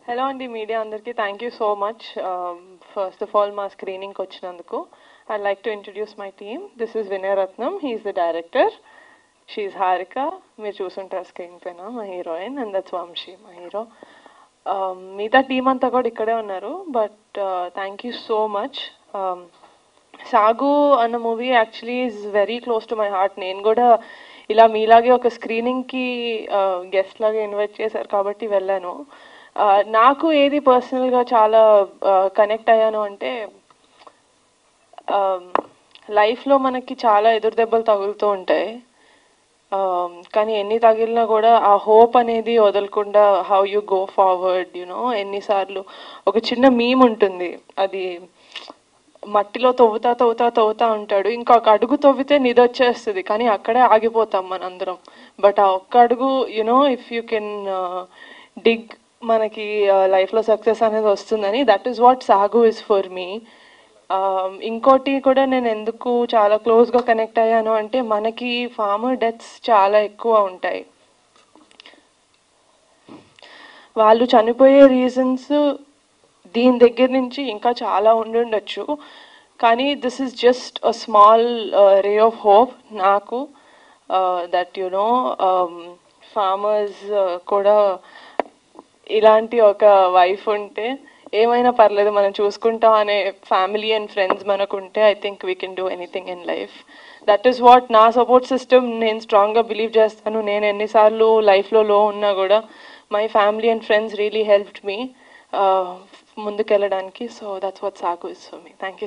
Hello అండి media అందరికీ thank you so much. First of all మా స్క్రీనింగ్కి వచ్చినందుకు I like to introduce my team. This is Vinayaratnam, he's the director. She's Harika, మీరు చూసుంటారు స్క్రీన్ పైన, మా హీరోయిన్. అండ్ దట్స్ వంశీ, మా హీరో. మిగతా టీం అంతా కూడా ఇక్కడే ఉన్నారు. But thank you so much. సాగు అన్న movie actually is very close to my heart. నేను కూడా ఇలా మీలాగే ఒక స్క్రీనింగ్కి గెస్ట్ లాగా ఇన్వైట్ చేశారు కాబట్టి వెళ్ళాను. నాకు ఏది పర్సనల్గా చాలా కనెక్ట్ అయ్యాను అంటే, లైఫ్లో మనకి చాలా ఎదురు దెబ్బలు తగులుతూ ఉంటాయి. కానీ ఎన్ని తగిలినా కూడా ఆ హోప్ అనేది వదలకుండా how you go forward, you know. ఎన్నిసార్లు ఒక చిన్న మీమ్ ఉంటుంది, అది మట్టిలో తవ్వుతా తవ్వుతా తవ్వుతా ఉంటాడు, ఇంకొక అడుగు తవ్వితే నిదొచ్చేస్తుంది, కానీ అక్కడే ఆగిపోతాం మనందరం. బట్ ఆ ఒక్క అడుగు, యునో, ఇఫ్ యూ కెన్ డిగ్, మనకి లైఫ్లో సక్సెస్ అనేది వస్తుందని. That is what Saagu is for మీ. ఇంకోటి కూడా నేను ఎందుకు చాలా క్లోజ్గా కనెక్ట్ అయ్యాను అంటే, మనకి ఫార్మర్ డెత్స్ చాలా ఎక్కువ ఉంటాయి. వాళ్ళు చనిపోయే రీజన్స్ దీని దగ్గర నుంచి ఇంకా చాలా ఉండుండొచ్చు, కానీ this is just a small ray of hope నాకు, దట్ యునో ఫార్మర్స్ కూడా ఇలాంటి ఒక వైఫ్ ఉంటే ఏమైనా పర్లేదు మనం చూసుకుంటాం అనే ఫ్యామిలీ అండ్ ఫ్రెండ్స్ మనకు ఉంటే, I think we can do anything in life. That is what నా సపోర్ట్ సిస్టమ్. నేను స్ట్రాంగ్గా బిలీవ్ చేస్తాను. నేను ఎన్నిసార్లు లైఫ్లో లో ఉన్నా కూడా my family and friends really helped me ముందుకెళ్ళడానికి. So that's what Saagu is for me. Thank you.